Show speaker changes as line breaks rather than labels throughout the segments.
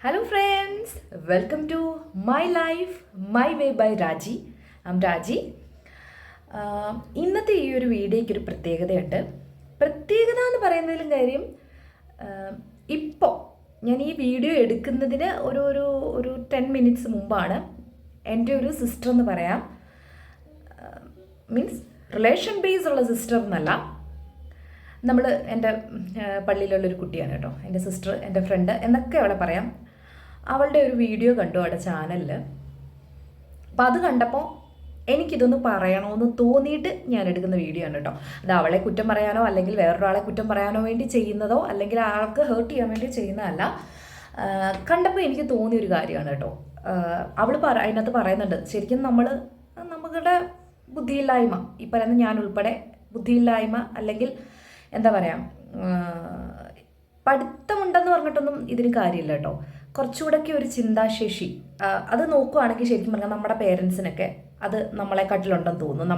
Hello friends, welcome to My Life, My Way by Raji. I'm Raji. ഇന്നത്തെ ഈ ഒരു വീഡിയോയ്ക്ക് ഒരു പ്രത്യേകതയുണ്ട്. പ്രത്യേകത എന്ന് പറയുന്നതിലും കാര്യം ഇപ്പോൾ ഞാൻ ഈ വീഡിയോ എടുക്കുന്നതിന് ഒരു 10 മിനിറ്റ്സ് മുമ്പാണ് എൻ്റെ ഒരു സിസ്റ്റർ എന്ന് പറയാം, മീൻസ് റിലേഷൻ ബേസ് ഉള്ള സിസ്റ്റർ എന്നല്ല, നമ്മൾ എൻ്റെ പള്ളിയിലുള്ളൊരു കുട്ടിയാണ് കേട്ടോ, എൻ്റെ സിസ്റ്റർ, എൻ്റെ ഫ്രണ്ട് എന്നൊക്കെ അവളെ പറയാം. അവളുടെ ഒരു വീഡിയോ കണ്ടു അവിടെ ചാനലിൽ. അപ്പോൾ അത് കണ്ടപ്പോൾ എനിക്കിതൊന്ന് പറയണമെന്ന് തോന്നിയിട്ട് ഞാൻ എടുക്കുന്ന വീഡിയോ ആണ് കേട്ടോ. അത് അവളെ കുറ്റം പറയാനോ അല്ലെങ്കിൽ വേറൊരാളെ കുറ്റം പറയാനോ വേണ്ടി ചെയ്യുന്നതോ അല്ലെങ്കിൽ ആൾക്ക് ഹേർട്ട് ചെയ്യാൻ വേണ്ടി ചെയ്യുന്നതല്ല. കണ്ടപ്പോൾ എനിക്ക് തോന്നിയൊരു കാര്യമാണ് കേട്ടോ. അവൾ അതിനകത്ത് പറയുന്നുണ്ട്, ശരിക്കും നമ്മുടെ ബുദ്ധിയില്ലായ്മ, ഈ പറയുന്ന ഞാൻ ഉൾപ്പെടെ ബുദ്ധിയില്ലായ്മ അല്ലെങ്കിൽ എന്താ പറയുക, പഠിത്തമുണ്ടെന്ന് പറഞ്ഞിട്ടൊന്നും ഇതിന് കാര്യമില്ല കേട്ടോ. കുറച്ചുകൂടെയൊക്കെ ഒരു ചിന്താശേഷി അത് നോക്കുകയാണെങ്കിൽ ശരിക്കും പറഞ്ഞാൽ നമ്മുടെ പേരൻസിനൊക്കെ അത് നമ്മളെക്കാട്ടിലുണ്ടെന്ന് തോന്നുന്നു.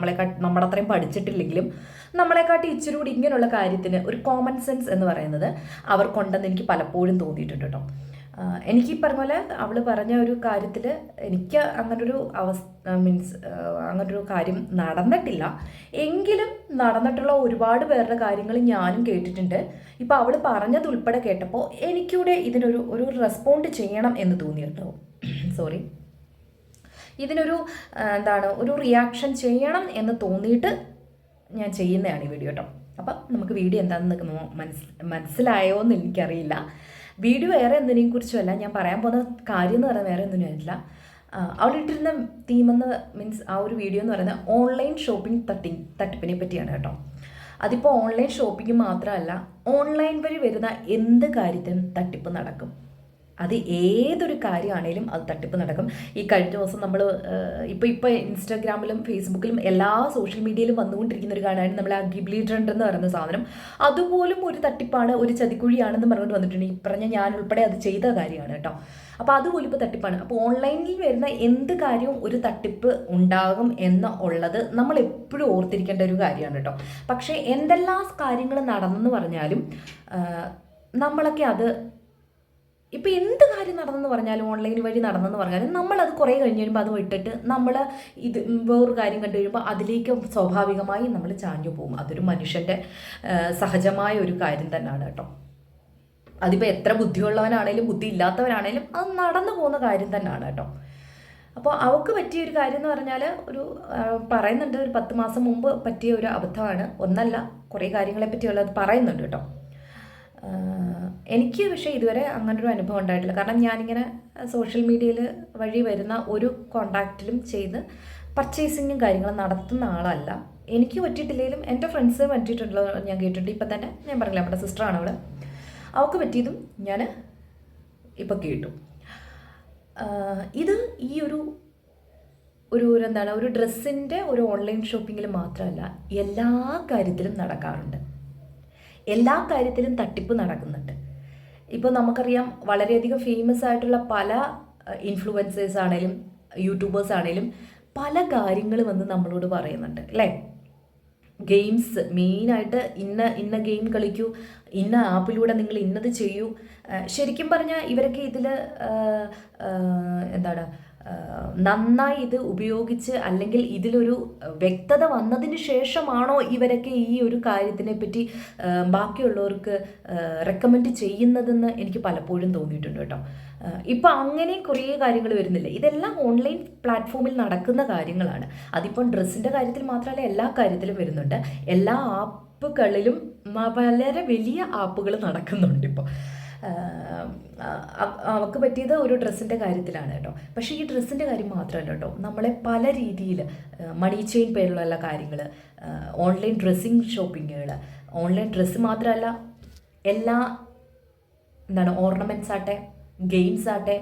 നമ്മുടെ അത്രയും പഠിച്ചിട്ടില്ലെങ്കിലും നമ്മളെക്കാട്ടി ഇച്ചിരി കൂടി ഇങ്ങനെയുള്ള കാര്യത്തിന് ഒരു കോമൺ സെൻസ് എന്ന് പറയുന്നത് അവർക്കുണ്ടെന്ന് എനിക്ക് പലപ്പോഴും തോന്നിയിട്ടുണ്ട് കേട്ടോ. എനിക്ക് ഈ പറഞ്ഞ പോലെ അവൾ പറഞ്ഞ ഒരു കാര്യത്തിൽ എനിക്ക് അങ്ങനൊരു അങ്ങനൊരു കാര്യം നടന്നിട്ടില്ല, എങ്കിലും നടന്നിട്ടുള്ള ഒരുപാട് പേരുടെ കാര്യങ്ങൾ ഞാനും കേട്ടിട്ടുണ്ട്. ഇപ്പോൾ അവൾ പറഞ്ഞത് ഉൾപ്പെടെ കേട്ടപ്പോൾ എനിക്കൂടെ ഇതിനൊരു റെസ്പോണ്ട് ചെയ്യണം എന്ന് തോന്നി കേട്ടോ. സോറി, ഇതിനൊരു ഒരു റിയാക്ഷൻ ചെയ്യണം എന്ന് തോന്നിയിട്ട് ഞാൻ ചെയ്യുന്നതാണ് ഈ വീഡിയോ കേട്ടോ. അപ്പം നമുക്ക് വീഡിയോ എന്താണെന്ന് മനസ്സിലായോ എന്ന് എനിക്കറിയില്ല. വീഡിയോ വേറെ എന്തിനേയും കുറിച്ചുമല്ല, ഞാൻ പറയാൻ പോകുന്ന കാര്യം എന്ന് പറഞ്ഞാൽ വേറെ എന്തിനും ആയിട്ടില്ല. അവളിട്ടിരുന്ന തീമെന്ന് മീൻസ് ആ ഒരു വീഡിയോ എന്ന് പറയുന്നത് ഓൺലൈൻ ഷോപ്പിംഗ് തട്ടിപ്പിനെ പറ്റിയാണ് കേട്ടോ. അതിപ്പോൾ ഓൺലൈൻ ഷോപ്പിംഗ് മാത്രമല്ല, ഓൺലൈൻ വഴി വരുന്ന എന്ത് കാര്യത്തിനും തട്ടിപ്പ് നടക്കും. അത് ഏതൊരു കാര്യമാണേലും അത് തട്ടിപ്പ് നടക്കും. ഈ കഴിഞ്ഞ ദിവസം നമ്മൾ ഇപ്പോൾ ഇൻസ്റ്റാഗ്രാമിലും ഫേസ്ബുക്കിലും എല്ലാ സോഷ്യൽ മീഡിയയിലും വന്നുകൊണ്ടിരിക്കുന്ന ഒരു കാര്യമാണ് നമ്മൾ ആ ഗിബ്ലി ട്രെൻഡ് എന്ന് പറയുന്ന സാധനം. അതുപോലും ഒരു തട്ടിപ്പാണ്, ഒരു ചതിക്കുഴിയാണെന്ന് പറഞ്ഞുകൊണ്ട് വന്നിട്ടുണ്ട്. ഈ പറഞ്ഞ ഞാൻ ഉൾപ്പെടെ അത് ചെയ്ത കാര്യമാണ് കേട്ടോ. അപ്പോൾ അതുപോലും ഇപ്പോൾ തട്ടിപ്പാണ്. അപ്പോൾ ഓൺലൈനിൽ വരുന്ന എന്ത് കാര്യവും ഒരു തട്ടിപ്പ് ഉണ്ടാകും ഉള്ളത് നമ്മൾ എപ്പോഴും ഓർത്തിരിക്കേണ്ട ഒരു കാര്യമാണ് കേട്ടോ. പക്ഷേ എന്തെല്ലാം കാര്യങ്ങൾ നടന്നെന്ന് പറഞ്ഞാലും നമ്മളൊക്കെ അത് ഇപ്പോൾ എന്ത് കാര്യം നടന്നെന്ന് പറഞ്ഞാലും ഓൺലൈൻ വഴി നടന്നെന്ന് പറഞ്ഞാലും നമ്മളത് കുറേ കഴിഞ്ഞ് കഴിയുമ്പോൾ അത് വിട്ടിട്ട് നമ്മൾ ഇത് വേറൊരു കാര്യം കണ്ടു കഴിയുമ്പോൾ അതിലേക്ക് സ്വാഭാവികമായി നമ്മൾ ചാഞ്ഞു പോകും. അതൊരു മനുഷ്യൻ്റെ സഹജമായ ഒരു കാര്യം തന്നെയാണ് കേട്ടോ. അതിപ്പോൾ എത്ര ബുദ്ധിയുള്ളവനാണേലും ബുദ്ധി ഇല്ലാത്തവനാണേലും അത് നടന്നു പോകുന്ന കാര്യം തന്നെയാണ് കേട്ടോ. അപ്പോൾ അവൾക്ക് പറ്റിയ ഒരു കാര്യം എന്ന് പറഞ്ഞാൽ പറയുന്നുണ്ട്, ഒരു 10 മാസം മുമ്പ് പറ്റിയ ഒരു അബദ്ധമാണ്, ഒന്നല്ല കുറേ കാര്യങ്ങളെ പറ്റിയുള്ളത് പറയുന്നുണ്ട് കേട്ടോ. എനിക്ക് പക്ഷേ ഇതുവരെ അങ്ങനൊരു അനുഭവം ഉണ്ടായിട്ടില്ല. കാരണം ഞാനിങ്ങനെ സോഷ്യൽ മീഡിയയിൽ വഴി വരുന്ന ഒരു കോണ്ടാക്റ്റിലും ചെയ്ത് പർച്ചേസിങ്ങും കാര്യങ്ങളും നടത്തുന്ന ആളല്ല. എനിക്ക് പറ്റിയിട്ടില്ലെങ്കിലും എൻ്റെ ഫ്രണ്ട്സ് പറ്റിയിട്ടുണ്ടല്ലോ ഞാൻ കേട്ടിട്ടുണ്ട്. ഇപ്പം തന്നെ ഞാൻ പറഞ്ഞില്ല, നമ്മുടെ സിസ്റ്ററാണ് അവൾ, അവൾക്ക് പറ്റിയതും ഞാൻ ഇപ്പം കേട്ടു. ഇത് ഈ ഒരു ഡ്രസ്സിൻ്റെ ഒരു ഓൺലൈൻ ഷോപ്പിങ്ങിൽ മാത്രമല്ല, എല്ലാ കാര്യത്തിലും നടക്കാറുണ്ട്. എല്ലാ കാര്യത്തിലും തട്ടിപ്പ് നടക്കുന്നുണ്ട്. ഇപ്പോൾ നമുക്കറിയാം, വളരെയധികം ഫേമസ് ആയിട്ടുള്ള പല ഇൻഫ്ലുവൻസേഴ്സ് ആണേലും യൂട്യൂബേഴ്സ് ആണേലും പല കാര്യങ്ങൾ വന്ന് നമ്മളോട് പറയുന്നുണ്ട് അല്ലേ. ഗെയിംസ് മെയിനായിട്ട് ഇന്ന ഗെയിം കളിക്കൂ, ഇന്ന ആപ്പിലൂടെ നിങ്ങൾ ഇന്നത് ചെയ്യൂ. ശരിക്കും പറഞ്ഞാൽ ഇവരൊക്കെ ഇതിൽ നന്നായി ഇത് ഉപയോഗിച്ച് അല്ലെങ്കിൽ ഇതിലൊരു വ്യക്തത വന്നതിന് ശേഷമാണോ ഇവരൊക്കെ ഈ ഒരു കാര്യത്തിനെ പറ്റി ബാക്കിയുള്ളവർക്ക് റെക്കമെൻഡ് ചെയ്യുന്നതെന്ന് എനിക്ക് പലപ്പോഴും തോന്നിയിട്ടുണ്ട് കേട്ടോ. ഇപ്പം അങ്ങനെ കുറേ കാര്യങ്ങൾ വരുന്നില്ല. ഇതെല്ലാം ഓൺലൈൻ പ്ലാറ്റ്ഫോമിൽ നടക്കുന്ന കാര്യങ്ങളാണ്. അതിപ്പം ഡ്രസ്സിൻ്റെ കാര്യത്തിൽ മാത്രമല്ല, എല്ലാ കാര്യത്തിലും വരുന്നുണ്ട്. എല്ലാ ആപ്പുകളിലും വളരെ വലിയ ആപ്പുകൾ നടക്കുന്നുണ്ട് ഇപ്പോൾ. അവൾക്ക് പറ്റിയത് ഒരു ഡ്രസ്സിൻ്റെ കാര്യത്തിലാണ് കേട്ടോ. പക്ഷേ ഈ ഡ്രസ്സിൻ്റെ കാര്യം മാത്രമല്ല കേട്ടോ, നമ്മളെ പല രീതിയിൽ മണി ചെയിൻ പേരിലുള്ള കാര്യങ്ങൾ, ഓൺലൈൻ ഡ്രസ്സിങ് ഷോപ്പിങ്ങുകൾ, ഓൺലൈൻ ഡ്രസ്സ് മാത്രമല്ല, എല്ലാ ഓർണമെൻറ്റ്സ് ആട്ടെ, ഗെയിംസ് ആട്ടെ,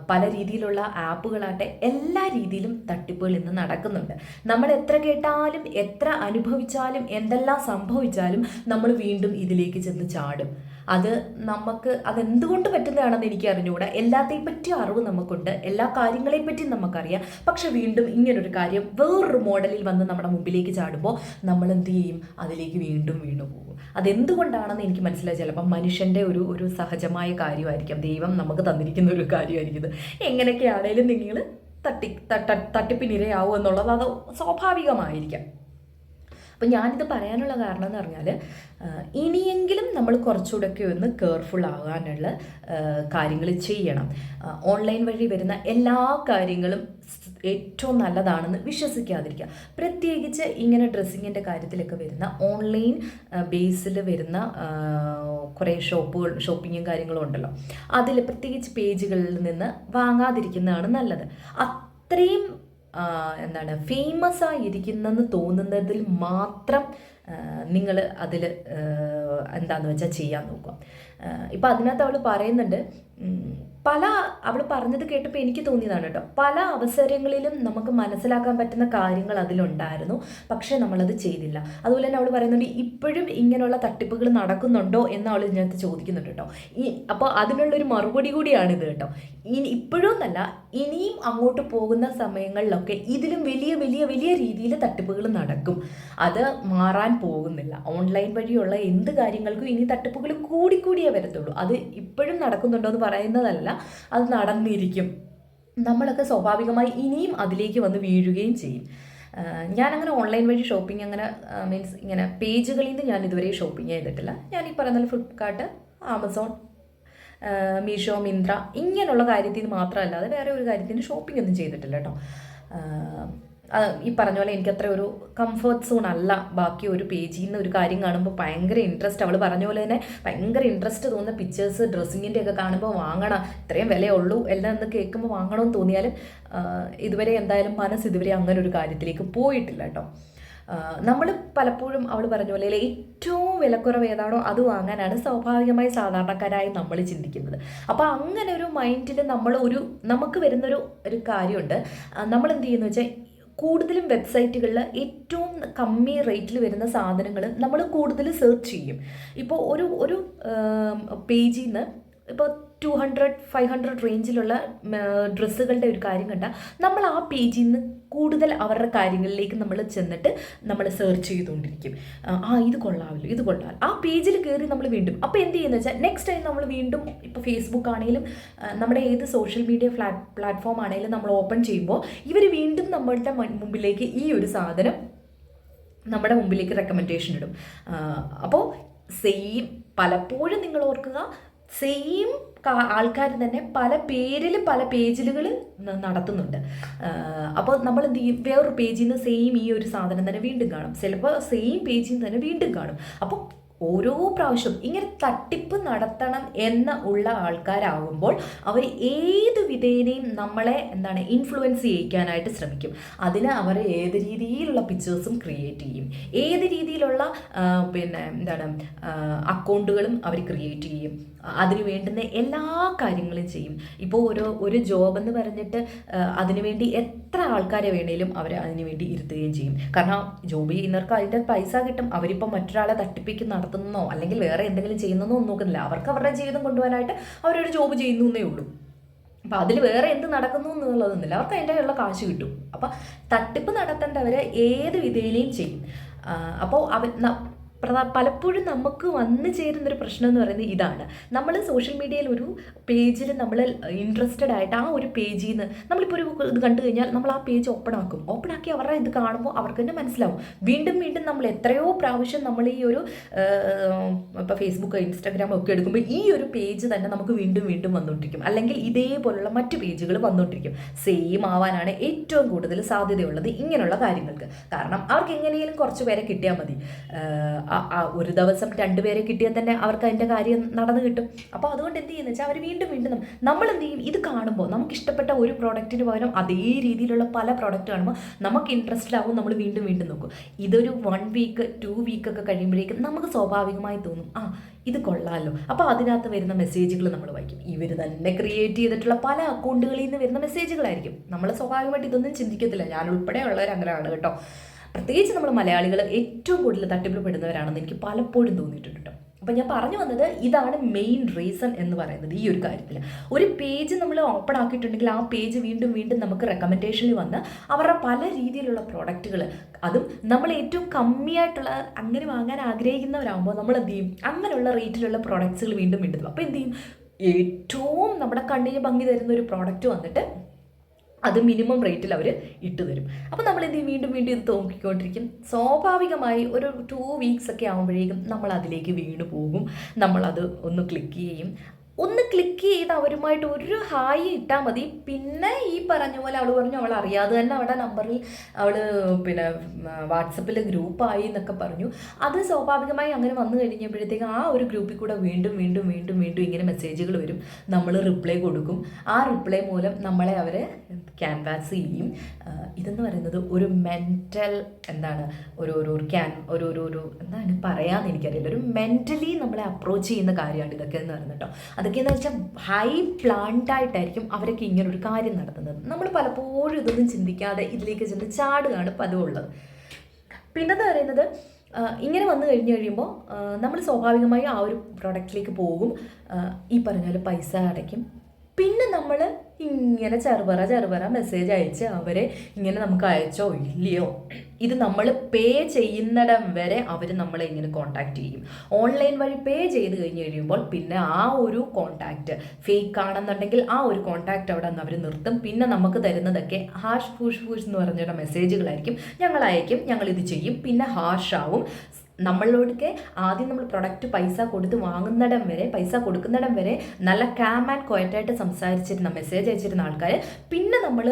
പല രീതിയിലുള്ള ആപ്പുകളാട്ടെ, എല്ലാ രീതിയിലും തട്ടിപ്പുകൾ ഇന്ന് നടക്കുന്നുണ്ട്. നമ്മൾ എത്ര കേട്ടാലും എത്ര അനുഭവിച്ചാലും എന്തെല്ലാം സംഭവിച്ചാലും നമ്മൾ വീണ്ടും ഇതിലേക്ക് ചെന്ന് ചാടും. അത് നമുക്ക് അതെന്തുകൊണ്ട് പറ്റുന്നതാണെന്ന് എനിക്ക് അറിഞ്ഞുകൂടാ. എല്ലാത്തെയും പറ്റി അറിവ് നമുക്കുണ്ട്, എല്ലാ കാര്യങ്ങളെയും പറ്റി നമുക്കറിയാം. പക്ഷെ വീണ്ടും ഇങ്ങനൊരു കാര്യം വേറൊരു മോഡലിൽ വന്ന് നമ്മുടെ മുമ്പിലേക്ക് ചാടുമ്പോൾ നമ്മൾ എന്ത് ചെയ്യും? അതിലേക്ക് വീണ്ടും വീണു പോകും. അതെന്തുകൊണ്ടാണെന്ന് എനിക്ക് മനസ്സിലായി. ചിലപ്പോൾ മനുഷ്യൻ്റെ ഒരു സഹജമായ കാര്യമായിരിക്കാം, ദൈവം നമുക്ക് തന്നിരിക്കുന്ന ഒരു കാര്യമായിരിക്കും ഇത്. എങ്ങനെയൊക്കെയാണേലും നിങ്ങൾ തട്ടിപ്പിനിരയാവും എന്നുള്ളത് അത് സ്വാഭാവികമായിരിക്കാം. അപ്പം ഞാനിത് പറയാനുള്ള കാരണം എന്ന് പറഞ്ഞാൽ, ഇനിയെങ്കിലും നമ്മൾ കുറച്ചുകൂടെയൊക്കെ ഒന്ന് കെയർഫുൾ ആകാനുള്ള കാര്യങ്ങൾ ചെയ്യണം. ഓൺലൈൻ വഴി വരുന്ന എല്ലാ കാര്യങ്ങളും ഏറ്റവും നല്ലതാണെന്ന് വിശ്വസിക്കാതിരിക്കുക. പ്രത്യേകിച്ച് ഇങ്ങനെ ഡ്രസ്സിങ്ങിൻ്റെ കാര്യത്തിലൊക്കെ വരുന്ന ഓൺലൈൻ ബേസിൽ വരുന്ന കുറേ ഷോപ്പിങ്ങും കാര്യങ്ങളും ഉണ്ടല്ലോ, അതിൽ പ്രത്യേകിച്ച് പേജുകളിൽ നിന്ന് വാങ്ങാതിരിക്കുന്നതാണ് നല്ലത്. അത്രയും ഫേമസ് ആയിരിക്കുന്നെന്ന് തോന്നുന്നതിൽ മാത്രം നിങ്ങൾ അതിൽ എന്താണെന്ന് വെച്ചാൽ ചെയ്യാൻ നോക്കുക. ഇപ്പം അതിനകത്ത് അവൾ പറയുന്നുണ്ട്, അവൾ പറഞ്ഞത് കേട്ടപ്പോൾ എനിക്ക് തോന്നിയതാണ് കേട്ടോ, പല അവസരങ്ങളിലും നമുക്ക് മനസ്സിലാക്കാൻ പറ്റുന്ന കാര്യങ്ങൾ അതിലുണ്ടായിരുന്നു, പക്ഷേ നമ്മളത് ചെയ്തില്ല. അതുപോലെ തന്നെ അവൾ പറയുന്നുണ്ട്, ഇപ്പോഴും ഇങ്ങനെയുള്ള തട്ടിപ്പുകൾ നടക്കുന്നുണ്ടോ എന്ന് അവൾ ഇതിനകത്ത് ചോദിക്കുന്നുണ്ട് കേട്ടോ. അപ്പോൾ അതിനുള്ളൊരു മറുപടി കൂടിയാണിത് കേട്ടോ. ഇപ്പോഴും എന്നല്ല, ഇനിയും അങ്ങോട്ട് പോകുന്ന സമയങ്ങളിലൊക്കെ ഇതിലും വലിയ വലിയ വലിയ രീതിയിൽ തട്ടിപ്പുകൾ നടക്കും. അത് മാറാൻ പോകുന്നില്ല. ഓൺലൈൻ വഴിയുള്ള എന്ത് കാര്യങ്ങൾക്കും ഇനി തട്ടിപ്പുകൾ കൂടിക്കൂടിയേ വരത്തുള്ളൂ. അത് ഇപ്പോഴും നടക്കുന്നുണ്ടോ എന്ന് പറയുന്നതല്ല, അത് നടന്നിരിക്കും. നമ്മളൊക്കെ സ്വാഭാവികമായി ഇനിയും അതിലേക്ക് വന്ന് വീഴുകയും ചെയ്യും. ഞാനങ്ങനെ ഓൺലൈൻ വഴി ഷോപ്പിംഗ് മീൻസ് ഇങ്ങനെ പേജുകളിൽ നിന്ന് ഞാൻ ഇതുവരെ ഷോപ്പിംഗ് ചെയ്തിട്ടില്ല. ഞാൻ ഈ പറയുന്ന ഫ്ലിപ്കാർട്ട്, ആമസോൺ, മീഷോ, മിന്ത്ര ഇങ്ങനെയുള്ള കാര്യത്തിന് മാത്രമല്ലാതെ വേറെ ഒരു കാര്യത്തിന് ഷോപ്പിംഗ് ഒന്നും ചെയ്തിട്ടില്ല കേട്ടോ. ഈ പറഞ്ഞ പോലെ എനിക്കത്ര ഒരു കംഫർട്ട് സോൺ അല്ല. ബാക്കി ഒരു പേജിൽ നിന്ന് ഒരു കാര്യം കാണുമ്പോൾ ഭയങ്കര ഇൻട്രസ്റ്റ്, അവൾ പറഞ്ഞ പോലെ തന്നെ ഭയങ്കര ഇൻട്രസ്റ്റ് തോന്നുന്ന പിക്ചേഴ്സ് ഡ്രസ്സിങ്ങിൻ്റെ ഒക്കെ കാണുമ്പോൾ വാങ്ങണം, ഇത്രയും വിലയുള്ളൂ എല്ലാം എന്ന് കേൾക്കുമ്പോൾ വാങ്ങണമെന്ന് തോന്നിയാലും ഇതുവരെ എന്തായാലും മനസ്സ് ഇതുവരെ അങ്ങനെ ഒരു കാര്യത്തിലേക്ക് പോയിട്ടില്ല കേട്ടോ. നമ്മൾ പലപ്പോഴും അവൾ പറഞ്ഞ പോലെ ഏറ്റവും വിലക്കുറവ് ഏതാണോ അത് വാങ്ങാനാണ് സ്വാഭാവികമായി സാധാരണക്കാരായി നമ്മൾ ചിന്തിക്കുന്നത്. അപ്പോൾ അങ്ങനെ ഒരു മൈൻഡിൽ നമുക്ക് വരുന്നൊരു കാര്യമുണ്ട്. നമ്മൾ എന്ത് ചെയ്യുന്നു വെച്ചാൽ, കൂടുതലും വെബ്സൈറ്റുകളിൽ ഏറ്റവും കമ്മി റേറ്റിൽ വരുന്ന സാധനങ്ങൾ നമ്മൾ കൂടുതൽ സെർച്ച് ചെയ്യും. ഇപ്പോൾ ഒരു പേജിൽ നിന്ന് ഇപ്പോൾ 200-500 റേഞ്ചിലുള്ള ഡ്രസ്സുകളുടെ ഒരു കാര്യം കണ്ടാൽ നമ്മൾ ആ പേജിൽ നിന്ന് കൂടുതൽ അവരുടെ കാര്യങ്ങളിലേക്ക് നമ്മൾ ചെന്നിട്ട് നമ്മൾ സെർച്ച് ചെയ്തുകൊണ്ടിരിക്കും. ഇത് കൊള്ളാമല്ലോ, ഇത് കൊള്ളാമല്ലോ, ആ പേജിൽ കയറി നമ്മൾ വീണ്ടും. അപ്പോൾ എന്ത് ചെയ്യുന്നത് വെച്ചാൽ, നെക്സ്റ്റ് ടൈം നമ്മൾ വീണ്ടും ഇപ്പോൾ ഫേസ്ബുക്ക് ആണെങ്കിലും നമ്മുടെ ഏത് സോഷ്യൽ മീഡിയ പ്ലാറ്റ്ഫോം ആണെങ്കിലും നമ്മൾ ഓപ്പൺ ചെയ്യുമ്പോൾ ഇവർ വീണ്ടും നമ്മളുടെ മുമ്പിലേക്ക് ഈ ഒരു സാധനം നമ്മുടെ മുമ്പിലേക്ക് റെക്കമെൻഡേഷൻ ഇടും. അപ്പോൾ സെയിം, പലപ്പോഴും നിങ്ങൾ ഓർക്കുക, സെയിം ആൾക്കാർ തന്നെ പല പേരിൽ പല പേജിലുകൾ നടത്തുന്നുണ്ട്. അപ്പോൾ നമ്മൾ എന്ത് ചെയ്യും, വേറൊരു പേജിൽ നിന്ന് സെയിം ഈ ഒരു സാധനം തന്നെ വീണ്ടും കാണും, ചിലപ്പോൾ സെയിം പേജിൽ നിന്ന് തന്നെ വീണ്ടും കാണും. അപ്പോൾ ഓരോ പ്രാവശ്യം ഇങ്ങനെ തട്ടിപ്പ് നടത്തണം ഉള്ള ആൾക്കാരാകുമ്പോൾ അവർ ഏത് വിധേനയും നമ്മളെ ഇൻഫ്ലുവൻസ് ചെയ്യിക്കാനായിട്ട് ശ്രമിക്കും. അതിന് അവർ ഏത് രീതിയിലുള്ള പിക്ചേഴ്സും ക്രിയേറ്റ് ചെയ്യും, ഏത് രീതിയിലുള്ള അക്കൗണ്ടുകളും അവർ ക്രിയേറ്റ് ചെയ്യും, അതിന് വേണ്ടുന്ന എല്ലാ കാര്യങ്ങളും ചെയ്യും. ഇപ്പോൾ ഒരു ജോബ് എന്ന് പറഞ്ഞിട്ട് അതിനുവേണ്ടി എത്ര ആൾക്കാരെ വേണേലും അവർ അതിനുവേണ്ടി ഇരുത്തുകയും ചെയ്യും. കാരണം ജോബ് ചെയ്യുന്നവർക്ക് അതിൻ്റെ പൈസ കിട്ടും. അവരിപ്പോൾ മറ്റൊരാളെ തട്ടിപ്പിക്ക് നടത്തുന്നോ അല്ലെങ്കിൽ വേറെ എന്തെങ്കിലും ചെയ്യുന്നതോ ഒന്നും നോക്കുന്നില്ല. അവർക്ക് അവരുടെ ജീവിതം കൊണ്ടുപോകാനായിട്ട് അവരൊരു ജോബ് ചെയ്യുന്നേ ഉള്ളൂ. അപ്പോൾ അതിൽ വേറെ എന്ത് നടക്കുന്നു എന്നുള്ളതൊന്നുമില്ല, അവർക്ക് അതിൻ്റെ ഉള്ള കാശ് കിട്ടും. അപ്പോൾ തട്ടിപ്പ് നടത്തേണ്ടവർ ഏത് വിധേനയും ചെയ്യും. അപ്പോൾ പലപ്പോഴും നമുക്ക് വന്നു ചേരുന്നൊരു പ്രശ്നം എന്ന് പറയുന്നത് ഇതാണ്. നമ്മൾ സോഷ്യൽ മീഡിയയിൽ ഒരു പേജിൽ നമ്മൾ ഇൻട്രസ്റ്റഡ് ആയിട്ട് ആ ഒരു പേജിൽ നിന്ന് നമ്മളിപ്പോൾ ഒരു ഇത് കണ്ടു കഴിഞ്ഞാൽ നമ്മൾ ആ പേജ് ഓപ്പൺ ആക്കി അവരുടെ ഇത് കാണുമ്പോൾ അവർക്ക് തന്നെ മനസ്സിലാവും. വീണ്ടും വീണ്ടും നമ്മൾ എത്രയോ പ്രാവശ്യം നമ്മൾ ഈ ഒരു ഇപ്പോൾ ഫേസ്ബുക്ക്, ഇൻസ്റ്റാഗ്രാം ഒക്കെ എടുക്കുമ്പോൾ ഈ ഒരു പേജ് തന്നെ നമുക്ക് വീണ്ടും വീണ്ടും വന്നുകൊണ്ടിരിക്കും. അല്ലെങ്കിൽ ഇതേപോലുള്ള മറ്റു പേജുകൾ വന്നുകൊണ്ടിരിക്കും. സെയിം ആവാനാണ് ഏറ്റവും കൂടുതൽ സാധ്യതയുള്ളത് ഇങ്ങനെയുള്ള കാര്യങ്ങൾക്ക്. കാരണം അവർക്ക് എങ്ങനെയും കുറച്ച് പേരെ കിട്ടിയാൽ മതി. ഒരു ദിവസം 2 പേരെ കിട്ടിയാൽ തന്നെ അവർക്ക് അതിൻ്റെ കാര്യം നടന്നു കിട്ടും. അപ്പോൾ അതുകൊണ്ട് എന്ത് ചെയ്യുന്നത് വെച്ചാൽ അവർ വീണ്ടും വീണ്ടും നമ്മൾ എന്ത് ചെയ്യും, ഇത് കാണുമ്പോൾ നമുക്ക് ഇഷ്ടപ്പെട്ട ഒരു പ്രോഡക്റ്റിന് പകരം അതേ രീതിയിലുള്ള പല പ്രോഡക്റ്റ് കാണുമ്പോൾ നമുക്ക് ഇൻട്രസ്റ്റഡ് ആവും, നമ്മൾ വീണ്ടും വീണ്ടും നോക്കും. ഇതൊരു 1 വീക്ക് 2 വീക്കൊക്കെ കഴിയുമ്പോഴേക്കും നമുക്ക് സ്വാഭാവികമായി തോന്നും, ഇത് കൊള്ളാമല്ലോ. അപ്പോൾ അതിനകത്ത് വരുന്ന മെസ്സേജുകൾ നമ്മൾ വായിക്കും. ഇവർ തന്നെ ക്രിയേറ്റ് ചെയ്തിട്ടുള്ള പല അക്കൗണ്ടുകളിൽ നിന്ന് വരുന്ന മെസ്സേജുകളായിരിക്കും. നമ്മൾ സ്വാഭാവികമായിട്ട് ഇതൊന്നും ചിന്തിക്കത്തില്ല. ഞാൻ ഉൾപ്പെടെയുള്ളവർ അങ്ങനെയാണ് കേട്ടോ. പ്രത്യേകിച്ച് നമ്മൾ മലയാളികൾ ഏറ്റവും കൂടുതൽ തട്ടിപ്പിൽ പെടുന്നവരാണെന്ന് എനിക്ക് പലപ്പോഴും തോന്നിയിട്ടുണ്ട് കേട്ടോ. അപ്പം ഞാൻ പറഞ്ഞു വന്നത് ഇതാണ് മെയിൻ റീസൺ എന്ന് പറയുന്നത് ഈ ഒരു കാര്യത്തിൽ. ഒരു പേജ് നമ്മൾ ഓപ്പൺ ആക്കിയിട്ടുണ്ടെങ്കിൽ ആ പേജ് വീണ്ടും വീണ്ടും നമുക്ക് റെക്കമെൻഡേഷനിൽ വന്ന് അവരുടെ പല രീതിയിലുള്ള പ്രോഡക്റ്റുകൾ, അതും നമ്മൾ ഏറ്റവും കമ്മിയായിട്ടുള്ള അങ്ങനെ വാങ്ങാൻ ആഗ്രഹിക്കുന്നവരാകുമ്പോൾ നമ്മൾ എന്ത് ചെയ്യും, അങ്ങനെയുള്ള റേറ്റിലുള്ള പ്രോഡക്റ്റ്സുകൾ വീണ്ടും വീണ്ടും. അപ്പോൾ എന്ത് ചെയ്യും, ഏറ്റവും നമ്മുടെ കണ്ണിന് ഭംഗി തരുന്ന ഒരു പ്രോഡക്റ്റ് വന്നിട്ട് അത് മിനിമം റേറ്റിൽ അവർ ഇട്ട് തരും. അപ്പോൾ നമ്മൾ എന്ത് ചെയ്യും, വീണ്ടും വീണ്ടും ഇത് തോന്നിക്കൊണ്ടിരിക്കും. സ്വാഭാവികമായി ഒരു 2 വീക്സ് ഒക്കെ ആകുമ്പോഴേക്കും നമ്മൾ അതിലേക്ക് വീണ് പോകും. നമ്മളത് ഒന്ന് ക്ലിക്ക് ചെയ്യും. ഒന്ന് ക്ലിക്ക് ചെയ്ത് അവരുമായിട്ട് ഒരു ഹായ് ഇട്ടാൽ മതി. പിന്നെ ഈ പറഞ്ഞ പോലെ അവൾ പറഞ്ഞു അവൾ അറിയാതെ തന്നെ അവളുടെ നമ്പറിൽ അവൾ പിന്നെ വാട്സപ്പിൽ ഗ്രൂപ്പായി എന്നൊക്കെ പറഞ്ഞു. അത് സ്വാഭാവികമായി അങ്ങനെ വന്നു കഴിഞ്ഞപ്പോഴത്തേക്ക് ആ ഒരു ഗ്രൂപ്പിൽ കൂടെ വീണ്ടും വീണ്ടും വീണ്ടും വീണ്ടും ഇങ്ങനെ മെസ്സേജുകൾ വരും. നമ്മൾ റിപ്ലൈ കൊടുക്കും. ആ റിപ്ലൈ മൂലം നമ്മളെ അവർ ക്യാൻവാസ് ചെയ്യും. ഇതെന്ന് പറയുന്നത് ഒരു മെൻ്റൽ എന്താണ് ഒരു എന്താണ് പറയാമെന്ന് എനിക്കറിയില്ല, ഒരു മെൻ്റലി നമ്മളെ അപ്രോച്ച് ചെയ്യുന്ന കാര്യമാണ് ഇതൊക്കെ എന്ന് പറയുന്നത് കേട്ടോ. അതൊക്കെയെന്ന് വെച്ചാൽ ഹൈ പ്ലാൻഡായിട്ടായിരിക്കും അവരൊക്കെ ഇങ്ങനൊരു കാര്യം നടത്തുന്നത്. നമ്മൾ പലപ്പോഴും ഇതൊന്നും ചിന്തിക്കാതെ ഇതിലേക്ക് ചെന്ന് ചാടുകയാണ് പതിവുള്ളത്. പിന്നെന്ന് പറയുന്നത് ഇങ്ങനെ വന്നു കഴിയുമ്പോൾ നമ്മൾ സ്വാഭാവികമായി ആ ഒരു പ്രൊഡക്റ്റിലേക്ക് പോകും. ഈ പറഞ്ഞ പോലെ പൈസ അടയ്ക്കും. പിന്നെ നമ്മൾ ഇങ്ങനെ ചെറുപറ മെസ്സേജ് അയച്ച് അവരെ ഇങ്ങനെ നമുക്ക് അയച്ചോ ഇല്ലയോ, ഇത് നമ്മൾ പേ ചെയ്യുന്നിടം വരെ അവർ നമ്മളെ ഇങ്ങനെ കോൺടാക്റ്റ് ചെയ്യും. ഓൺലൈൻ വഴി പേ ചെയ്ത് കഴിയുമ്പോൾ പിന്നെ ആ ഒരു കോൺടാക്റ്റ് ഫേക്ക് ആണെന്നുണ്ടെങ്കിൽ ആ ഒരു കോൺടാക്റ്റ് അവിടെ നിന്ന് അവർ നിർത്തും. പിന്നെ നമുക്ക് തരുന്നതൊക്കെ ഹാഷ് ഫൂഷ് എന്ന് പറഞ്ഞിട്ട് മെസ്സേജുകളായിരിക്കും. ഞങ്ങൾ അയക്കും, ഞങ്ങളിത് ചെയ്യും, പിന്നെ ഹാഷാവും. നമ്മളോടൊക്കെ ആദ്യം നമ്മൾ പ്രൊഡക്റ്റ് പൈസ കൊടുക്കുന്നിടം വരെ നല്ല കാം ആൻഡ് ക്വയറ്റായിട്ട് സംസാരിച്ചിരുന്ന മെസ്സേജ് അയച്ചിരുന്ന ആൾക്കാർ പിന്നെ നമ്മൾ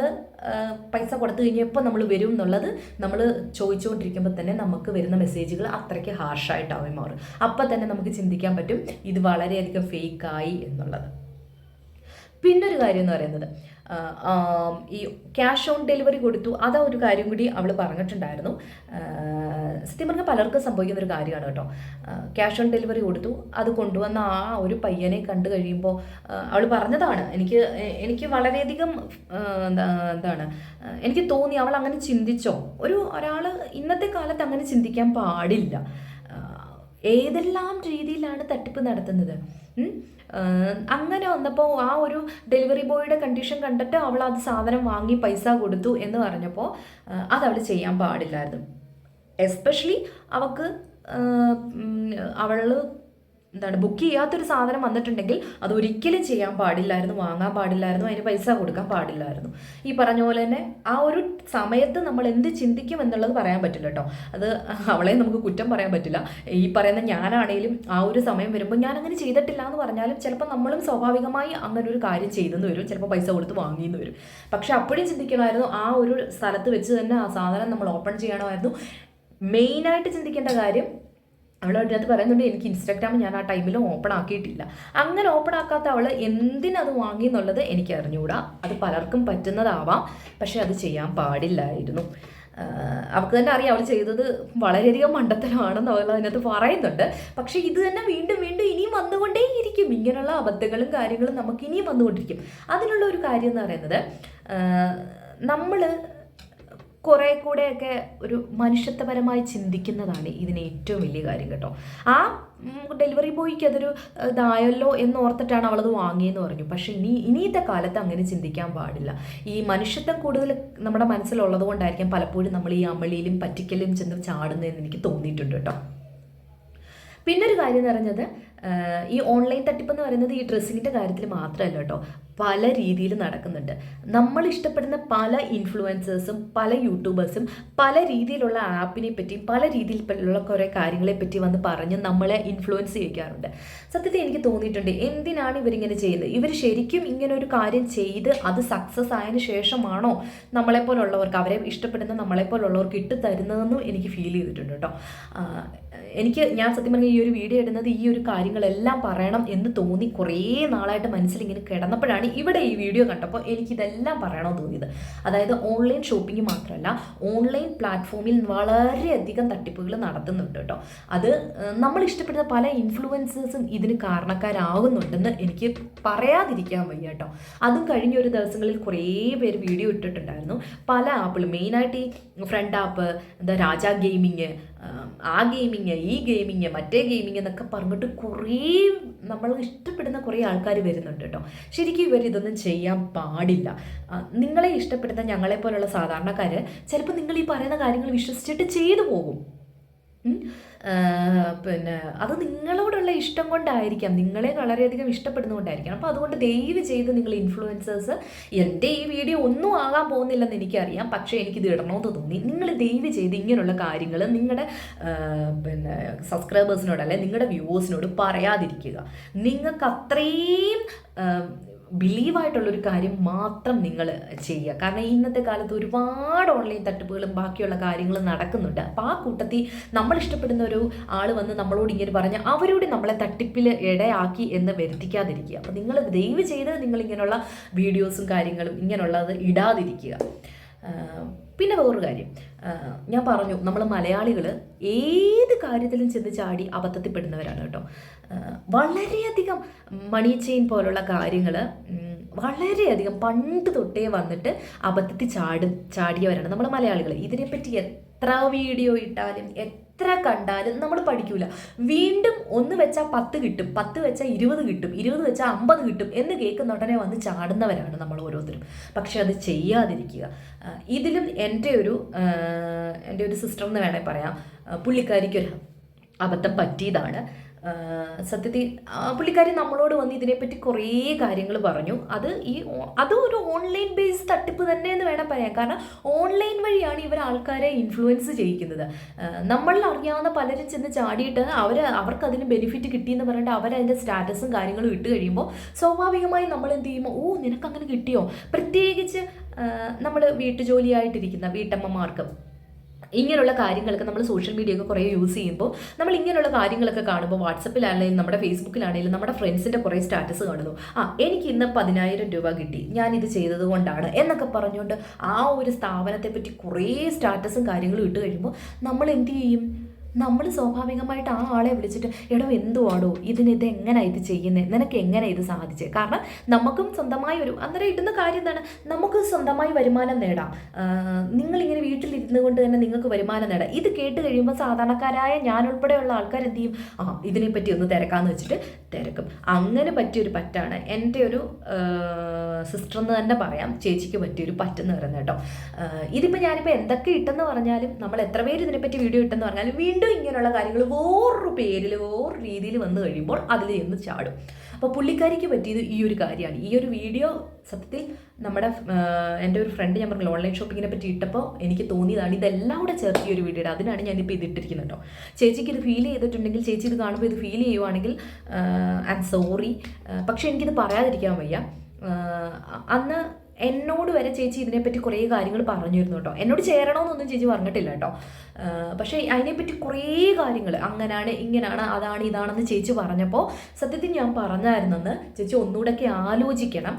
പൈസ കൊടുത്തു കഴിഞ്ഞാൽ എപ്പോൾ നമ്മൾ വരും എന്നുള്ളത് നമ്മൾ ചോദിച്ചുകൊണ്ടിരിക്കുമ്പോൾ തന്നെ നമുക്ക് വരുന്ന മെസ്സേജുകൾ അത്രയ്ക്ക് ഹാർഷായിട്ടാവും മാറും. അപ്പം തന്നെ നമുക്ക് ചിന്തിക്കാൻ പറ്റും ഇത് വളരെയധികം ഫേക്കായി എന്നുള്ളത്. പിന്നൊരു കാര്യം എന്ന് പറയുന്നത് ഈ ക്യാഷ് ഓൺ ഡെലിവറി കൊടുത്തു. അതാ ഒരു കാര്യം കൂടി അവൾ പറഞ്ഞിട്ടുണ്ടായിരുന്നു. സത്യം പറഞ്ഞാൽ പലർക്കും സംഭവിക്കുന്ന ഒരു കാര്യമാണ് കേട്ടോ. ക്യാഷ് ഓൺ ഡെലിവറി കൊടുത്തു, അത് കൊണ്ടുവന്ന ആ ഒരു പയ്യനെ കണ്ടു കഴിയുമ്പോൾ അവൾ പറഞ്ഞതാണ്, എനിക്ക് വളരെയധികം എന്താണ് എനിക്ക് തോന്നി, അവൾ അങ്ങനെ ചിന്തിച്ചോ, ഒരാൾ ഇന്നത്തെ കാലത്ത് അങ്ങനെ ചിന്തിക്കാൻ പാടില്ല. ഏതെല്ലാം രീതിയിലാണ് തട്ടിപ്പ് നടത്തുന്നത്. അങ്ങനെ വന്നപ്പോൾ ആ ഒരു ഡെലിവറി ബോയുടെ കണ്ടീഷൻ കണ്ടിട്ട് അവൾ അത് സാധനം വാങ്ങി പൈസ കൊടുത്തു എന്ന് പറഞ്ഞപ്പോൾ അതവൾ ചെയ്യാൻ പാടില്ലായിരുന്നു. എസ്പെഷ്യലി അവൾ ബുക്ക് ചെയ്യാത്തൊരു സാധനം വന്നിട്ടുണ്ടെങ്കിൽ അതൊരിക്കലും ചെയ്യാൻ പാടില്ലായിരുന്നു, വാങ്ങാൻ പാടില്ലായിരുന്നു, അതിന് പൈസ കൊടുക്കാൻ പാടില്ലായിരുന്നു. ഈ പറഞ്ഞ പോലെ തന്നെ ആ ഒരു സമയത്ത് നമ്മൾ എന്ത് ചിന്തിക്കും എന്നുള്ളത് പറയാൻ പറ്റില്ല കേട്ടോ. അത് അവളെ നമുക്ക് കുറ്റം പറയാൻ പറ്റില്ല. ഈ പറയുന്ന ഞാനാണേലും ആ ഒരു സമയം വരുമ്പോൾ ഞാൻ അങ്ങനെ ചെയ്തിട്ടില്ല എന്ന് പറഞ്ഞാലും ചിലപ്പോൾ നമ്മളും സ്വാഭാവികമായി അങ്ങനെ ഒരു കാര്യം ചെയ്തെന്ന് വരും, ചിലപ്പോൾ പൈസ കൊടുത്ത് വാങ്ങിയെന്ന് വരും. പക്ഷെ അപ്പോഴും ചിന്തിക്കണമായിരുന്നു ആ ഒരു സ്ഥലത്ത് വെച്ച് തന്നെ ആ സാധനം നമ്മൾ ഓപ്പൺ ചെയ്യണമായിരുന്നു. മെയിനായിട്ട് ചിന്തിക്കേണ്ട കാര്യം അവളോട് അത് പറയുന്നുണ്ട്, എനിക്ക് ഇൻസ്റ്റാഗ്രാം ഞാൻ ആ ടൈമിൽ ഓപ്പൺ ആക്കിയിട്ടില്ല. അങ്ങനെ ഓപ്പൺ ആക്കാത്ത അവൾ എന്തിനത് വാങ്ങി എന്നുള്ളത് എനിക്ക് അറിഞ്ഞുകൂടാ. അത് പലർക്കും പറ്റുന്നതാവാം, പക്ഷെ അത് ചെയ്യാൻ പാടില്ലായിരുന്നു. അവൾക്ക് തന്നെ അറിയാം അവൾ ചെയ്തത് വളരെയധികം മണ്ടത്തരമാണെന്ന് അവൾ അതിനകത്ത് പറയുന്നുണ്ട്. പക്ഷേ ഇത് തന്നെ വീണ്ടും വീണ്ടും ഇനിയും വന്നുകൊണ്ടേയിരിക്കും. ഇങ്ങനെയുള്ള അബദ്ധങ്ങളും കാര്യങ്ങളും നമുക്ക് ഇനിയും വന്നുകൊണ്ടിരിക്കും. അതിനുള്ള ഒരു കാര്യം എന്ന് പറയുന്നത് നമ്മൾ കുറേ കൂടെയൊക്കെ ഒരു മനുഷ്യത്വപരമായി ചിന്തിക്കുന്നതാണ് ഇതിന് ഏറ്റവും വലിയ കാര്യം കേട്ടോ. ആ ഡെലിവറി ബോയ്ക്ക് അതൊരു ഇതായല്ലോ എന്ന് ഓർത്തിട്ടാണ് അവളത് വാങ്ങിയെന്ന് പറഞ്ഞു. പക്ഷേ ഇനിയത്തെ കാലത്ത് അങ്ങനെ ചിന്തിക്കാൻ പാടില്ല. ഈ മനുഷ്യത്വം കൂടുതൽ നമ്മുടെ മനസ്സിലുള്ളത് കൊണ്ടായിരിക്കും പലപ്പോഴും നമ്മൾ ഈ അമളിയിലും പറ്റിക്കലും ചെന്ന് ചാടുന്നതെന്ന് എനിക്ക് തോന്നിയിട്ടുണ്ട് കേട്ടോ. പിന്നൊരു കാര്യം എന്ന് പറഞ്ഞത് ഈ ഓൺലൈൻ തട്ടിപ്പ് എന്ന് പറയുന്നത് ഈ ഡ്രസ്സിങ്ങിൻ്റെ കാര്യത്തിൽ മാത്രമല്ല കേട്ടോ, പല രീതിയിൽ നടക്കുന്നുണ്ട്. നമ്മൾ ഇഷ്ടപ്പെടുന്ന പല ഇൻഫ്ലുവൻസേഴ്സും പല യൂട്യൂബേഴ്സും പല രീതിയിലുള്ള ആപ്പിനെ പറ്റിയും പല രീതിയിലുള്ള കുറേ കാര്യങ്ങളെ പറ്റി വന്ന് പറഞ്ഞ് നമ്മളെ ഇൻഫ്ലുവൻസ് ചെയ്യിക്കാറുണ്ട്. സത്യത്തിൽ എനിക്ക് തോന്നിയിട്ടുണ്ട്, എന്തിനാണ് ഇവരിങ്ങനെ ചെയ്യുന്നത്? ഇവർ ശരിക്കും ഇങ്ങനെ ഒരു കാര്യം ചെയ്ത് അത് സക്സസ് ആയതിനു ശേഷമാണോ നമ്മളെപ്പോലുള്ളവർക്ക്, അവരെ ഇഷ്ടപ്പെടുന്ന നമ്മളെപ്പോലുള്ളവർക്ക് ഇട്ട് തരുന്നതെന്നും എനിക്ക് ഫീൽ ചെയ്തിട്ടുണ്ട് കേട്ടോ. ഞാൻ സത്യം പറഞ്ഞാൽ ഈ ഒരു വീഡിയോ ഇടുന്നത് ഈ ഒരു കാര്യങ്ങളെല്ലാം പറയണം എന്ന് തോന്നി കുറേ നാളായിട്ട് മനസ്സിലിങ്ങനെ കിടന്നപ്പോഴാണ് ഇവിടെ ഈ വീഡിയോ കണ്ടപ്പോൾ എനിക്കിതെല്ലാം പറയണമെന്ന് തോന്നിയത്. അതായത് ഓൺലൈൻ ഷോപ്പിംഗ് മാത്രമല്ല, ഓൺലൈൻ പ്ലാറ്റ്ഫോമിൽ വളരെയധികം തട്ടിപ്പുകൾ നടത്തുന്നുണ്ട് കേട്ടോ. അത് നമ്മൾ ഇഷ്ടപ്പെടുന്ന പല ഇൻഫ്ലുവൻസേഴ്സും ഇതിന് കാരണക്കാരാകുന്നുണ്ടെന്ന് എനിക്ക് പറയാതിരിക്കാൻ വയ്യ കേട്ടോ. അതും കഴിഞ്ഞ ഒരു ദിവസങ്ങളിൽ കുറേ പേര് വീഡിയോ ഇട്ടിട്ടുണ്ടായിരുന്നു. പല ആപ്പുകളും, മെയിനായിട്ട് ഈ ഫ്രണ്ട് ആപ്പ്, രാജ ഗെയിമിങ്, ആ ഗെയിമിങ്, ഈ ഗെയിമിങ്, മറ്റേ ഗെയിമിങ് എന്നൊക്കെ പറഞ്ഞിട്ട് കുറേ നമ്മൾ ഇഷ്ടപ്പെടുന്ന കുറേ ആൾക്കാർ വരുന്നുണ്ട് കേട്ടോ. ശരിക്കും ഇതൊന്നും ചെയ്യാൻ പാടില്ല. നിങ്ങളെ ഇഷ്ടപ്പെടുന്ന ഞങ്ങളെപ്പോലുള്ള സാധാരണക്കാർ ചിലപ്പോൾ നിങ്ങൾ ഈ പറയുന്ന കാര്യങ്ങൾ വിശ്വസിച്ചിട്ട് ചെയ്തു പോകും. പിന്നെ അത് നിങ്ങളോടുള്ള ഇഷ്ടം കൊണ്ടായിരിക്കാം, നിങ്ങളെ വളരെയധികം ഇഷ്ടപ്പെടുന്നതുകൊണ്ടായിരിക്കാം. അപ്പോൾ അതുകൊണ്ട് ദയവ് ചെയ്ത് നിങ്ങൾ ഇൻഫ്ലുവൻസേഴ്സ്, എൻ്റെ ഈ വീഡിയോ ഒന്നും ആകാൻ പോകുന്നില്ലെന്ന് എനിക്കറിയാം, പക്ഷേ എനിക്കിത് ഇടണമെന്ന് തോന്നി. നിങ്ങൾ ദയവ് ചെയ്ത് ഇങ്ങനെയുള്ള കാര്യങ്ങൾ നിങ്ങളുടെ പിന്നെ സബ്സ്ക്രൈബേഴ്സിനോട് അല്ലെ നിങ്ങളുടെ വ്യൂവേഴ്സിനോട് പറയാതിരിക്കുക. നിങ്ങൾക്ക് അത്രയും ബിലീവായിട്ടുള്ളൊരു കാര്യം മാത്രം നിങ്ങൾ ചെയ്യുക. കാരണം ഇന്നത്തെ കാലത്ത് ഒരുപാട് ഓൺലൈൻ തട്ടിപ്പുകളും ബാക്കിയുള്ള കാര്യങ്ങളും നടക്കുന്നുണ്ട്. അപ്പോൾ ആ കൂട്ടത്തിൽ നമ്മൾ ഇഷ്ടപ്പെടുന്ന ഒരു ആൾ വന്ന് നമ്മളോട് ഇങ്ങനെ പറഞ്ഞ് അവരോട് നമ്മളെ തട്ടിപ്പിൽ ഇടയാക്കി എന്ന് വരുത്തിക്കാതിരിക്കുക. അപ്പോൾ നിങ്ങൾ ദയവ് ചെയ്ത് നിങ്ങളിങ്ങനെയുള്ള വീഡിയോസും കാര്യങ്ങളും ഇങ്ങനെയുള്ളത് ഇടാതിരിക്കുക. പിന്നെ വേറൊരു കാര്യം ഞാൻ പറഞ്ഞു, നമ്മൾ മലയാളികൾ ഏത് കാര്യത്തിലും ചെന്ന് ചാടി അബദ്ധത്തിൽപ്പെടുന്നവരാണ് കേട്ടോ. വളരെയധികം മണി ചെയിൻ പോലുള്ള കാര്യങ്ങൾ വളരെയധികം പണ്ട് തൊട്ടേ വന്നിട്ട് അബദ്ധത്തിൽ ചാടിയവരാണ് നമ്മൾ മലയാളികൾ. ഇതിനെപ്പറ്റി എത്ര വീഡിയോ ഇട്ടാലും എത്ര കണ്ടാലും നമ്മൾ പഠിക്കൂല. വീണ്ടും 1 വെച്ചാൽ 10 കിട്ടും, 10 വെച്ചാൽ 20 കിട്ടും, 20 വെച്ചാൽ 50 കിട്ടും എന്ന് കേൾക്കുന്ന ഉടനെ വന്ന് ചാടുന്നവരാണ് നമ്മൾ ഓരോരുത്തരും. പക്ഷെ അത് ചെയ്യാതിരിക്കുക. ഇതിലും എൻ്റെ ഒരു സിസ്റ്റർ എന്ന് വേണേൽ പറയാം, പുള്ളിക്കാരിക്കൊരു അബദ്ധം പറ്റിയതാണ്. സത്യത്തിൽ പുള്ളിക്കാരി നമ്മളോട് വന്ന് ഇതിനെപ്പറ്റി കുറേ കാര്യങ്ങൾ പറഞ്ഞു. അത് ഒരു ഓൺലൈൻ ബേസ് തട്ടിപ്പ് തന്നെ എന്ന് വേണം പറയാം. കാരണം ഓൺലൈൻ വഴിയാണ് ഇവർ ആൾക്കാരെ ഇൻഫ്ലുവൻസ് ചെയ്യിക്കുന്നത്. നമ്മളിൽ അറിയാവുന്ന പലരും ചെന്ന് ചാടിയിട്ട് അവർക്ക് അതിന് ബെനിഫിറ്റ് കിട്ടിയെന്ന് പറഞ്ഞിട്ട് അവരതിൻ്റെ സ്റ്റാറ്റസും കാര്യങ്ങളും ഇട്ട് കഴിയുമ്പോൾ സ്വാഭാവികമായി നമ്മൾ എന്ത് ചെയ്യുമ്പോൾ, ഓ നിനക്കങ്ങനെ കിട്ടിയോ. പ്രത്യേകിച്ച് നമ്മൾ വീട്ടുജോലിയായിട്ടിരിക്കുന്ന വീട്ടമ്മമാർക്ക് ഇങ്ങനെയുള്ള കാര്യങ്ങളൊക്കെ നമ്മൾ സോഷ്യൽ മീഡിയ ഒക്കെ കുറേ യൂസ് ചെയ്യുമ്പോൾ നമ്മൾ ഇങ്ങനെയുള്ള കാര്യങ്ങളൊക്കെ കാണുമ്പോൾ വാട്സപ്പിലാണെങ്കിലും നമ്മുടെ ഫേസ്ബുക്കിലാണെങ്കിലും നമ്മുടെ ഫ്രണ്ട്സിൻ്റെ കുറേ സ്റ്റാറ്റസ് കാണുന്നു, എനിക്ക് ഇന്ന് 10,000 രൂപ കിട്ടി, ഞാനിത് ചെയ്തത് കൊണ്ടാണ് എന്നൊക്കെ പറഞ്ഞുകൊണ്ട് ആ ഒരു സ്ഥാപനത്തെ പറ്റി കുറേ സ്റ്റാറ്റസും കാര്യങ്ങളും ഇട്ട് കഴിയുമ്പോൾ നമ്മൾ എന്ത് ചെയ്യും? നമ്മൾ സ്വാഭാവികമായിട്ട് ആ ആളെ വിളിച്ചിട്ട് എടോ എന്തുവാടോ ഇത് എങ്ങനെയാണ് ഇത് ചെയ്യുന്നത്, നിനക്ക് എങ്ങനെ ഇത് സാധിച്ചത്? കാരണം നമുക്കും സ്വന്തമായി അന്നേരം ഇടുന്ന കാര്യം എന്താണ്, നമുക്ക് സ്വന്തമായി വരുമാനം നേടാം. നിങ്ങളിങ്ങനെ വീട്ടിലിരുന്ന് കൊണ്ട് തന്നെ നിങ്ങൾക്ക് വരുമാനം നേടാം. ഇത് കേട്ട് കഴിയുമ്പോൾ സാധാരണക്കാരായ ഞാൻ ഉൾപ്പെടെയുള്ള ആൾക്കാർ എന്ത് ചെയ്യും? ഇതിനെപ്പറ്റി ഒന്ന് തിരക്കാമെന്ന് വെച്ചിട്ട് തിരക്കും. അങ്ങനെ പറ്റിയൊരു പറ്റാണ് എൻ്റെ ഒരു സിസ്റ്റർ എന്ന് തന്നെ പറയാം, ചേച്ചിക്ക് പറ്റിയൊരു പറ്റെന്ന് പറയുന്നത് കേട്ടോ. ഇതിപ്പോൾ ഞാനിപ്പോൾ എന്തൊക്കെ ഇട്ടെന്ന് പറഞ്ഞാലും, നമ്മൾ എത്ര പേര് ഇതിനെപ്പറ്റി വീഡിയോ ഇട്ടെന്ന് പറഞ്ഞാലും വീണ്ടും ഇങ്ങനെയുള്ള കാര്യങ്ങൾ വേറൊരു പേരിൽ വേറൊരു രീതിയിൽ വന്നു കഴിയുമ്പോൾ അതിൽ നിന്ന് ചാടും. അപ്പോൾ പുള്ളിക്കാരിക്ക് പറ്റിയത് ഈ ഒരു കാര്യമാണ്. ഈ ഒരു വീഡിയോ സത്യത്തിൽ എൻ്റെ ഒരു ഫ്രണ്ട് ഞാൻ പറഞ്ഞു ഓൺലൈൻ ഷോപ്പിങ്ങിനെ പറ്റി ഇട്ടപ്പോൾ എനിക്ക് തോന്നിയതാണ് ഇതെല്ലാം കൂടെ ചേർത്ത് ഈ ഒരു വീഡിയോ. അതിനാണ് ഞാനിപ്പോൾ ഇതിട്ടിരിക്കുന്നത് കേട്ടോ. ചേച്ചിക്ക് ഇത് ഫീൽ ചെയ്തിട്ടുണ്ടെങ്കിൽ, ചേച്ചി ഇത് കാണുമ്പോൾ ഇത് ഫീൽ ചെയ്യുവാണെങ്കിൽ ഐ ആം സോറി. പക്ഷേ എനിക്കിത് പറയാതിരിക്കാൻ വയ്യ. അന്ന് എന്നോട് വരെ ചേച്ചി ഇതിനെപ്പറ്റി കുറേ കാര്യങ്ങൾ പറഞ്ഞിരുന്നു കേട്ടോ. എന്നോട് ചേരണമെന്നൊന്നും ചേച്ചി പറഞ്ഞിട്ടില്ല കേട്ടോ. പക്ഷേ അതിനെപ്പറ്റി കുറേ കാര്യങ്ങൾ അങ്ങനെയാണ് ഇങ്ങനെയാണ് അതാണ് ഇതാണെന്ന് ചേച്ചി പറഞ്ഞപ്പോൾ സത്യത്തിൽ ഞാൻ പറഞ്ഞായിരുന്നെന്ന് ചേച്ചി ഒന്നുകൂടെയൊക്കെ ആലോചിക്കണം,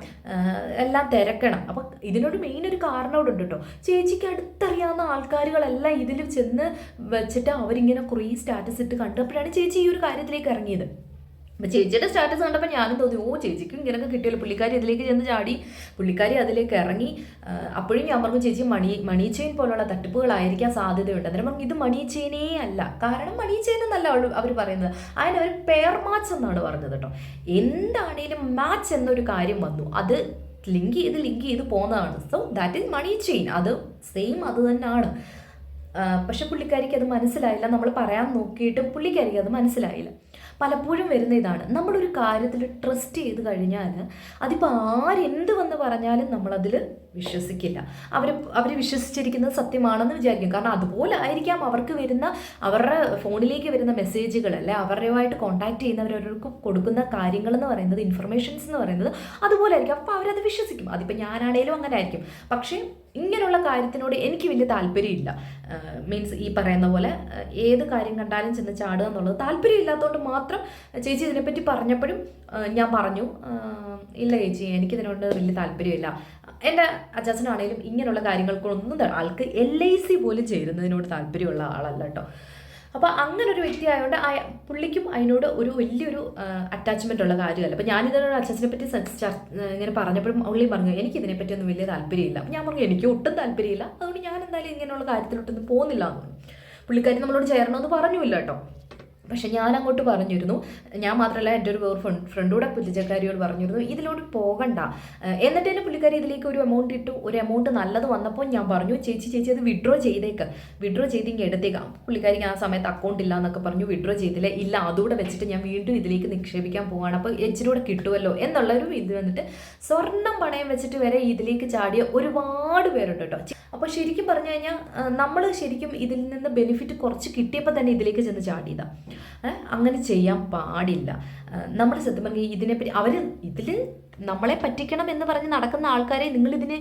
എല്ലാം തിരക്കണം. അപ്പം ഇതിനോട് മെയിൻ ഒരു കാരണമുണ്ട് കേട്ടോ. ചേച്ചിക്ക് അടുത്തറിയാവുന്ന ആൾക്കാരുകളെല്ലാം ഇതിൽ ചെന്ന് വെച്ചിട്ട് അവരിങ്ങനെ കുറേ സ്റ്റാറ്റസ് ഇട്ട് കണ്ടപ്പോഴാണ് ചേച്ചി ഈ ഒരു കാര്യത്തിലേക്ക് ഇറങ്ങിയത്. അപ്പം ചേച്ചിയുടെ സ്റ്റാറ്റസ് കണ്ടപ്പോൾ ഞാനും തോന്നി, ഓ ചേച്ചിക്കും ഇങ്ങനെയൊക്കെ കിട്ടിയല്ലോ. പുള്ളിക്കാരി അതിലേക്ക് ചെന്ന് ചാടി, പുള്ളിക്കാരി അതിലേക്ക് ഇറങ്ങി. അപ്പോഴും ഞാൻ പറഞ്ഞു ചേച്ചി മണി ചെയിൻ പോലുള്ള തട്ടിപ്പുകളായിരിക്കാൻ സാധ്യതയുണ്ട്. അന്നേരം പറഞ്ഞു ഇത് മണി ചെയിനേ അല്ല. കാരണം മണി ചെയിൻ എന്നല്ല അവർ പറയുന്നത്, അതിനവർ പെയർ മാച്ച് എന്നാണ് പറഞ്ഞത് കേട്ടോ. എന്താണേലും മാച്ച് എന്നൊരു കാര്യം വന്നു, അത് ലിങ്ക് ചെയ്ത് പോകുന്നതാണ്. So that is money chain. അത് സെയിം അത് തന്നെയാണ്. പക്ഷെ പുള്ളിക്കാരിക്ക് അത് മനസ്സിലായില്ല. നമ്മൾ പറയാൻ നോക്കിയിട്ട് പുള്ളിക്കാരിക്ക് അത് മനസ്സിലായില്ല. പലപ്പോഴും വരുന്ന ഇതാണ്, നമ്മളൊരു കാര്യത്തിൽ ട്രസ്റ്റ് ചെയ്ത് കഴിഞ്ഞാൽ അതിപ്പോൾ ആരെന്ത് വന്ന് പറഞ്ഞാലും നമ്മളതിൽ വിശ്വസിക്കില്ല. അവർ വിശ്വസിച്ചിരിക്കുന്നത് സത്യമാണെന്ന് വിചാരിക്കും. കാരണം അതുപോലെ ആയിരിക്കാം അവർക്ക് അവരുടെ ഫോണിലേക്ക് വരുന്ന മെസ്സേജുകളല്ലേ, അവരുമായിട്ട് കോൺടാക്ട് ചെയ്യുന്നവരവർക്ക് കൊടുക്കുന്ന കാര്യങ്ങളെന്ന് പറയുന്നത്, ഇൻഫർമേഷൻസ് എന്ന് പറയുന്നത് അതുപോലെ ആയിരിക്കും. അപ്പോൾ അവരത് വിശ്വസിക്കും. അതിപ്പോൾ ഞാനാണേലും അങ്ങനെ ആയിരിക്കും. പക്ഷേ ഇങ്ങനെയുള്ള കാര്യത്തിനോട് എനിക്ക് വലിയ താല്പര്യമില്ല. മീൻസ് ഈ പറയുന്ന പോലെ ഏത് കാര്യം കണ്ടാലും ചെന്ന് ചാടുക എന്നുള്ളത് താല്പര്യമില്ലാത്തതുകൊണ്ട് മാത്രം ചേച്ചി ഇതിനെപ്പറ്റി പറഞ്ഞപ്പോഴും ഞാൻ പറഞ്ഞു, ഇല്ല ചേച്ചി എനിക്കിതിനോട് വലിയ താല്പര്യമില്ല. എൻ്റെ അച്ചാച്ചനാണേലും ഇങ്ങനെയുള്ള കാര്യങ്ങൾക്കൊന്നും ആൾക്ക് LIC പോലും ചേരുന്നതിനോട് താല്പര്യമുള്ള ആളല്ല കേട്ടോ. അപ്പോൾ അങ്ങനെ ഒരു വ്യക്തി ആയതുകൊണ്ട് പുള്ളിക്കും അതിനോട് ഒരു വലിയൊരു അറ്റാച്ച്മെൻ്റ് ഉള്ള കാര്യമല്ല. അപ്പോൾ ഞാനിതിനോട് അച്ചാച്ചനെ പറ്റി ഇങ്ങനെ പറഞ്ഞപ്പോഴും പുള്ളി പറഞ്ഞു എനിക്കിതിനെപ്പറ്റിയൊന്നും വലിയ താല്പര്യമില്ല. അപ്പോൾ ഞാൻ പറഞ്ഞു എനിക്ക് ഒട്ടും താല്പര്യമില്ല, അതുകൊണ്ട് ഞാൻ എന്തായാലും ഇങ്ങനെയുള്ള കാര്യത്തിലോട്ടൊന്നും പോകുന്നില്ല എന്ന് പറഞ്ഞു. പുള്ളിക്കാരി നമ്മളോട് ചേരണമെന്ന് പറഞ്ഞില്ല കേട്ടോ. പക്ഷെ ഞാൻ അങ്ങോട്ട് പറഞ്ഞിരുന്നു, ഞാൻ മാത്രമല്ല എൻ്റെ ഒരു ഫ്രണ്ടൂടെ പുലിച്ചക്കാരിയോട് പറഞ്ഞിരുന്നു ഇതിലോട്ട് പോകണ്ട. എന്നിട്ട് തന്നെ പുള്ളിക്കാരി ഇതിലേക്ക് ഒരു എമൗണ്ട് ഇട്ടു. ഒരു എമൗണ്ട് നല്ലത് വന്നപ്പോൾ ഞാൻ പറഞ്ഞു ചേച്ചി അത് വിഡ്രോ ചെയ്ത് ഇങ്ങനെ എടുത്തേക്കാം. പുള്ളിക്കാരിക്ക് ആ സമയത്ത് അക്കൗണ്ട് ഇല്ല എന്നൊക്കെ പറഞ്ഞു. വിഡ്രോ ചെയ്തില്ല. ഇല്ല, അതുകൂടെ വെച്ചിട്ട് ഞാൻ വീണ്ടും ഇതിലേക്ക് നിക്ഷേപിക്കാൻ പോവാണ്, അപ്പോൾ ഇച്ചിരൂടെ കിട്ടുമല്ലോ എന്നുള്ളൊരു ഇത് വന്നിട്ട് സ്വർണം പണയം വെച്ചിട്ട് വരെ ഇതിലേക്ക് ചാടിയ ഒരുപാട് പേരുണ്ട് കേട്ടോ. അപ്പോൾ ശരിക്കും പറഞ്ഞു കഴിഞ്ഞാൽ നമ്മൾ ശരിക്കും ഇതിൽ നിന്ന് ബെനിഫിറ്റ് കുറച്ച് കിട്ടിയപ്പോൾ തന്നെ ഇതിലേക്ക് ചെന്ന് ചാടിയതാണ്. അങ്ങനെ ചെയ്യാൻ പാടില്ല. നമ്മൾ സത്യം പറഞ്ഞാൽ ഇതിനെപ്പറ്റി ഇതിൽ നമ്മളെ പറ്റിക്കണം എന്ന് പറഞ്ഞ് നടക്കുന്ന ആൾക്കാരെ നിങ്ങളിതിന്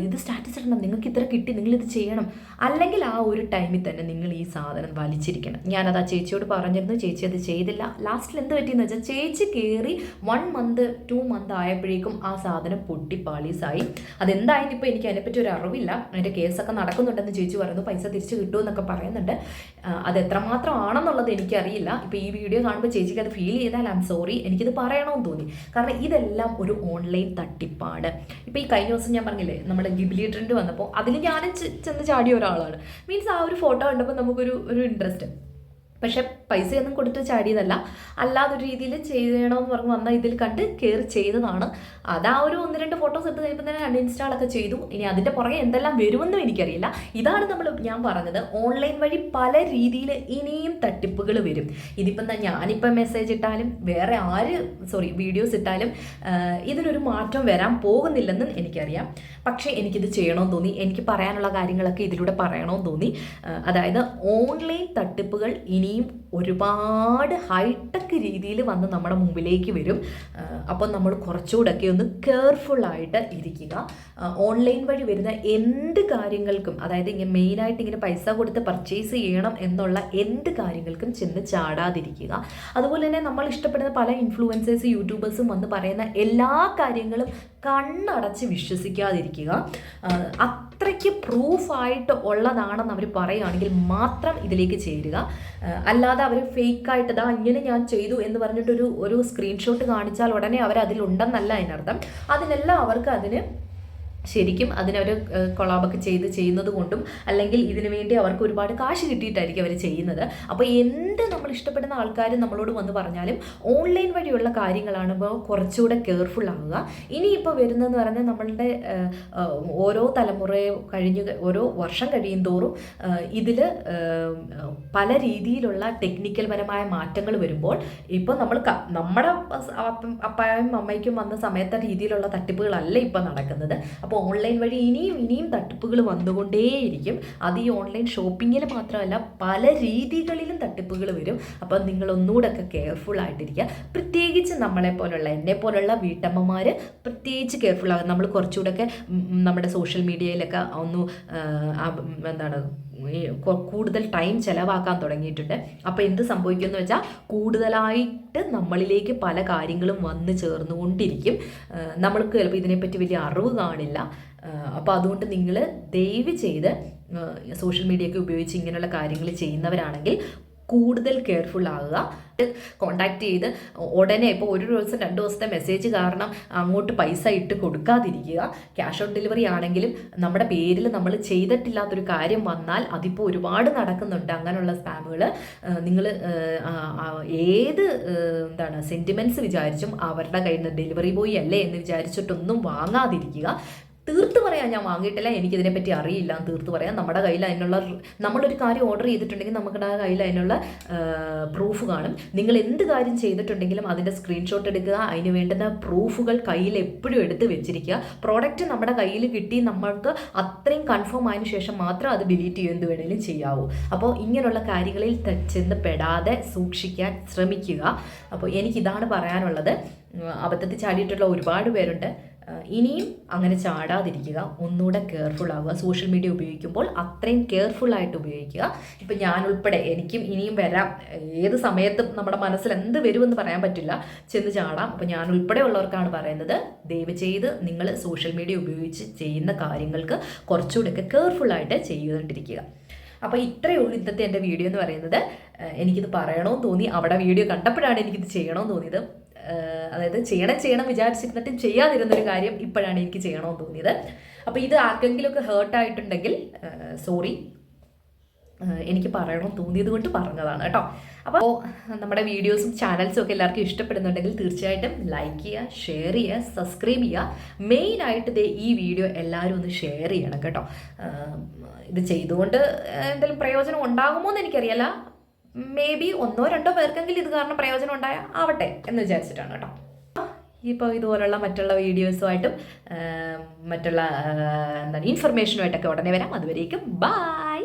ഇത് സ്റ്റാറ്റസ് ഇടണം, നിങ്ങൾക്ക് ഇത്ര കിട്ടി, നിങ്ങളിത് ചെയ്യണം, അല്ലെങ്കിൽ ആ ഒരു ടൈമിൽ തന്നെ നിങ്ങൾ ഈ സാധനം വലിച്ചിരിക്കണം. ഞാനത് ആ ചേച്ചിയോട് പറഞ്ഞിരുന്നു, ചേച്ചി അത് ചെയ്തില്ല. ലാസ്റ്റിൽ എന്ത് പറ്റിയെന്ന് വെച്ചാൽ ചേച്ചി കയറി 1 month 2 month ആയപ്പോഴേക്കും ആ സാധനം പൊട്ടി പാളീസായി. അതെന്തായാലും ഇപ്പോൾ എനിക്ക് അതിനെപ്പറ്റി ഒരു അറിവില്ല. അതിൻ്റെ കേസൊക്കെ നടക്കുന്നുണ്ടെന്ന് ചേച്ചി പറയുന്നു, പൈസ തിരിച്ച് കിട്ടുമെന്നൊക്കെ പറയുന്നുണ്ട്. അത് എത്രമാത്രം ആണെന്നുള്ളത് എനിക്കറിയില്ല. ഇപ്പോൾ ഈ വീഡിയോ കാണുമ്പോൾ ചേച്ചിക്ക് അത് ഫീൽ ചെയ്താൽ ഐ ആം സോറി, എനിക്കിത് പറയണമെന്ന് തോന്നി. കാരണം ഇതെല്ലാം ഒരു ഓൺലൈൻ തട്ടിപ്പാണ്. ഇപ്പോൾ ഈ കഴിഞ്ഞ ദിവസം ഞാൻ പറഞ്ഞില്ലേ നമ്മുടെ ഗിബിലി ട്രെൻഡ് വന്നപ്പോൾ അതിൽ ഞാനും ചെന്ന് ചാടിയ ഒരാളാണ്. മീൻസ് ആ ഒരു ഫോട്ടോ കണ്ടപ്പോൾ നമുക്കൊരു ഇൻട്രസ്റ്റ്. പക്ഷെ പൈസയൊന്നും കൊടുത്ത് ചാടിയതല്ല, അല്ലാതൊരു രീതിയിൽ ചെയ്യണമെന്ന് പറഞ്ഞ് വന്നാൽ ഇതിൽ കണ്ട് കയറി ചെയ്തതാണ്. അത് ആ ഒരു 1-2 ഫോട്ടോസ് എടുത്ത് കഴിയുമ്പോൾ തന്നെ അൺഇൻസ്റ്റാളൊക്കെ ചെയ്തു. ഇനി അതിൻ്റെ പുറകെ എന്തെല്ലാം വരുമെന്നും എനിക്കറിയില്ല. ഇതാണ് ഞാൻ പറഞ്ഞത്, ഓൺലൈൻ വഴി പല രീതിയിൽ ഇനിയും തട്ടിപ്പുകൾ വരും. ഇതിപ്പം ഞാനിപ്പം മെസ്സേജ് ഇട്ടാലും വേറെ വീഡിയോസ് ഇട്ടാലും ഇതിനൊരു മാറ്റം വരാൻ പോകുന്നില്ലെന്നും എനിക്കറിയാം. പക്ഷേ എനിക്കിത് ചെയ്യണമെന്ന് തോന്നി, എനിക്ക് പറയാനുള്ള കാര്യങ്ങളൊക്കെ ഇതിലൂടെ പറയണമെന്ന് തോന്നി. അതായത് ഓൺലൈൻ തട്ടിപ്പുകൾ ഇനിയും ഒരുപാട് ഹൈടെക് രീതിയിൽ വന്ന് നമ്മുടെ മുമ്പിലേക്ക് വരും. അപ്പോൾ നമ്മൾ കുറച്ചുകൂടെയൊക്കെ ഒന്ന് കെയർഫുള്ളായിട്ട് ഇരിക്കുക. ഓൺലൈൻ വഴി വരുന്ന എന്ത് കാര്യങ്ങൾക്കും, അതായത് ഇങ്ങനെ മെയിനായിട്ട് ഇങ്ങനെ പൈസ കൊടുത്ത് പർച്ചേസ് ചെയ്യണം എന്നുള്ള എന്ത് കാര്യങ്ങൾക്കും ചെന്ന് ചാടാതിരിക്കുക. അതുപോലെ തന്നെ നമ്മൾ ഇഷ്ടപ്പെടുന്ന പല ഇൻഫ്ലുവൻസേഴ്സ് യൂട്യൂബേഴ്സും വന്ന് പറയുന്ന എല്ലാ കാര്യങ്ങളും കണ്ണടച്ച് വിശ്വസിക്കാതിരിക്കുക. അത്രയ്ക്ക് പ്രൂഫായിട്ട് ഉള്ളതാണെന്ന് അവർ പറയുകയാണെങ്കിൽ മാത്രം ഇതിലേക്ക് ചേരുക. അല്ലാതെ അവർ ഫേക്കായിട്ട് ഇങ്ങനെ ഞാൻ ചെയ്തു എന്ന് പറഞ്ഞിട്ടൊരു സ്ക്രീൻഷോട്ട് കാണിച്ചാൽ ഉടനെ അവർ അതിലുണ്ടെന്നല്ല അതിനർത്ഥം. അതിനെല്ലാം അവർക്ക് ശരിക്കും അതിനവർ കൊളാബൊക്കെ ചെയ്യുന്നത് കൊണ്ടും അല്ലെങ്കിൽ ഇതിനു വേണ്ടി അവർക്ക് ഒരുപാട് കാശ് കിട്ടിയിട്ടായിരിക്കും അവർ ചെയ്യുന്നത്. അപ്പോൾ എന്ത് നമ്മൾ ഇഷ്ടപ്പെടുന്ന ആൾക്കാർ നമ്മളോട് വന്ന് പറഞ്ഞാലും ഓൺലൈൻ വഴിയുള്ള കാര്യങ്ങളാണിപ്പോൾ കുറച്ചുകൂടെ കെയർഫുൾ ആവുക. ഇനിയിപ്പോൾ വരുന്നതെന്ന് പറഞ്ഞാൽ നമ്മളുടെ ഓരോ ഓരോ വർഷം കഴിയും തോറും ഇതിൽ പല രീതിയിലുള്ള ടെക്നിക്കൽ പരമായ മാറ്റങ്ങൾ വരുമ്പോൾ ഇപ്പോൾ നമ്മുടെ അപ്പായും അമ്മയ്ക്കും വന്ന സമയത്തെ രീതിയിലുള്ള തട്ടിപ്പുകളല്ല ഇപ്പോൾ നടക്കുന്നത്. അപ്പോൾ ഓൺലൈൻ വഴി ഇനിയും തട്ടിപ്പുകൾ വന്നുകൊണ്ടേയിരിക്കും. അത് ഈ ഓൺലൈൻ ഷോപ്പിങ്ങിൽ മാത്രമല്ല പല രീതികളിലും തട്ടിപ്പുകൾ വരും. അപ്പോൾ നിങ്ങൾ ഒന്നുകൂടെ ഒക്കെ കെയർഫുൾ ആയിട്ടിരിക്കുക. പ്രത്യേകിച്ച് എന്നെ പോലുള്ള വീട്ടമ്മമാർ പ്രത്യേകിച്ച് കെയർഫുൾ ആകും. നമ്മൾ കുറച്ചുകൂടെയൊക്കെ നമ്മുടെ സോഷ്യൽ മീഡിയയിലൊക്കെ കൂടുതൽ ടൈം ചിലവാക്കാൻ തുടങ്ങിയിട്ടുണ്ട്. അപ്പോൾ എന്ത് സംഭവിക്കുമെന്ന് വെച്ചാൽ കൂടുതലായിട്ട് നമ്മളിലേക്ക് പല കാര്യങ്ങളും വന്ന് ചേർന്നുകൊണ്ടിരിക്കും. നമ്മൾക്ക് ചിലപ്പോൾ ഇതിനെപ്പറ്റി വലിയ അറിവ് കാണില്ല. അപ്പോൾ അതുകൊണ്ട് നിങ്ങൾ ദയവ് ചെയ്ത് സോഷ്യൽ മീഡിയയൊക്കെ ഉപയോഗിച്ച് ഇങ്ങനെയുള്ള കാര്യങ്ങൾ ചെയ്യുന്നവരാണെങ്കിൽ കൂടുതൽ കെയർഫുൾ ആകുക. കോണ്ടാക്ട് ചെയ്ത് ഉടനെ ഇപ്പോൾ 1 ദിവസം 2 ദിവസത്തെ മെസ്സേജ് കാരണം അങ്ങോട്ട് പൈസ ഇട്ട് കൊടുക്കാതിരിക്കുക. ക്യാഷ് ഓൺ ഡെലിവറി ആണെങ്കിലും നമ്മുടെ പേരിൽ നമ്മൾ ചെയ്തിട്ടില്ലാത്തൊരു കാര്യം വന്നാൽ അതിപ്പോൾ ഒരുപാട് നടക്കുന്നുണ്ട് അങ്ങനെയുള്ള സ്പാമുകൾ. നിങ്ങൾ ഏത് സെൻറ്റിമെൻറ്റ്സ് വിചാരിച്ചും അവരുടെ കയ്യിൽ നിന്ന് ഡെലിവറി ബോയ് അല്ലേ എന്ന് വിചാരിച്ചിട്ടൊന്നും വാങ്ങാതിരിക്കുക. തീർത്ത് പറയാം, ഞാൻ വാങ്ങിയിട്ടില്ല, എനിക്കിതിനെപ്പറ്റി അറിയില്ല എന്ന് തീർത്ത് പറയാം. നമ്മുടെ കയ്യിൽ നമ്മളൊരു കാര്യം ഓർഡർ ചെയ്തിട്ടുണ്ടെങ്കിൽ നമ്മുടെ കയ്യിൽ അതിനുള്ള പ്രൂഫ് കാണും. നിങ്ങൾ എന്ത് കാര്യം ചെയ്തിട്ടുണ്ടെങ്കിലും അതിൻ്റെ സ്ക്രീൻഷോട്ട് എടുക്കുക. അതിന് വേണ്ടുന്ന പ്രൂഫുകൾ കയ്യിൽ എപ്പോഴും എടുത്ത് വെച്ചിരിക്കുക. പ്രോഡക്റ്റ് നമ്മുടെ കയ്യിൽ കിട്ടി നമ്മൾക്ക് അത്രയും കൺഫേം ആയതിനു ശേഷം മാത്രം അത് ഡിലീറ്റ് ചെയ്യുന്നത് വേണമെങ്കിലും ചെയ്യാവൂ. അപ്പോൾ ഇങ്ങനെയുള്ള കാര്യങ്ങളിൽ ചെന്ന് പെടാതെ സൂക്ഷിക്കാൻ ശ്രമിക്കുക. അപ്പോൾ എനിക്കിതാണ് പറയാനുള്ളത്. അബദ്ധത്തിൽ ചാടിയിട്ടുള്ള ഒരുപാട് പേരുണ്ട്. ഇനിയും അങ്ങനെ ചാടാതിരിക്കുക, ഒന്നുകൂടെ കെയർഫുൾ ആവുക. സോഷ്യൽ മീഡിയ ഉപയോഗിക്കുമ്പോൾ അത്രയും കെയർഫുള്ളായിട്ട് ഉപയോഗിക്കുക. ഇപ്പം ഞാനുൾപ്പെടെ എനിക്കും ഇനിയും വരാം, ഏത് സമയത്തും നമ്മുടെ മനസ്സിൽ എന്ത് വരുമെന്ന് പറയാൻ പറ്റില്ല, ചെന്ന് ചാടാം. അപ്പം ഞാനുൾപ്പെടെ ഉള്ളവർക്കാണ് പറയുന്നത്, ദയവ് ചെയ്ത് നിങ്ങൾ സോഷ്യൽ മീഡിയ ഉപയോഗിച്ച് ചെയ്യുന്ന കാര്യങ്ങൾക്ക് കുറച്ചുകൂടെയൊക്കെ കെയർഫുള്ളായിട്ട് ചെയ്തുകൊണ്ടിരിക്കുക. അപ്പോൾ ഇത്രയേ ഉള്ളൂ ഇന്നത്തെ എൻ്റെ വീഡിയോ എന്ന് പറയുന്നത്. എനിക്കിത് പറയണമെന്ന് തോന്നി, അവിടെ വീഡിയോ കണ്ടപ്പോഴാണ് എനിക്കിത് ചെയ്യണമെന്ന് തോന്നിയത്. അതായത് ചെയ്യണം വിചാരിച്ചിരുന്നിട്ടും ചെയ്യാതിരുന്നൊരു കാര്യം ഇപ്പോഴാണ് എനിക്ക് ചെയ്യണമെന്ന് തോന്നിയത്. അപ്പോൾ ഇത് ആർക്കെങ്കിലുമൊക്കെ ഹേർട്ടായിട്ടുണ്ടെങ്കിൽ സോറി. എനിക്ക് പറയണമെന്ന് തോന്നിയത് കൊണ്ട് പറഞ്ഞതാണ് കേട്ടോ. അപ്പോൾ നമ്മുടെ വീഡിയോസും ചാനൽസും ഒക്കെ എല്ലാവർക്കും ഇഷ്ടപ്പെടുന്നുണ്ടെങ്കിൽ തീർച്ചയായിട്ടും ലൈക്ക് ചെയ്യുക, ഷെയർ ചെയ്യുക, സബ്സ്ക്രൈബ് ചെയ്യുക. മെയിനായിട്ട് ഈ വീഡിയോ എല്ലാവരും ഒന്ന് ഷെയർ ചെയ്യണം കേട്ടോ. ഇത് ചെയ്തുകൊണ്ട് എന്തെങ്കിലും പ്രയോജനം ഉണ്ടാകുമോ എന്ന് എനിക്കറിയില്ല. മേ ബി 1-2 പേർക്കെങ്കിലും ഇത് കാരണം പ്രയോജനം ആവട്ടെ എന്ന് വിചാരിച്ചിട്ടാണ് കേട്ടോ. ഇപ്പോൾ ഇതുപോലുള്ള മറ്റുള്ള വീഡിയോസുമായിട്ടും മറ്റുള്ള ഇൻഫർമേഷനുമായിട്ടൊക്കെ ഉടനെ വരാം. അതുവരേക്കും ബൈ.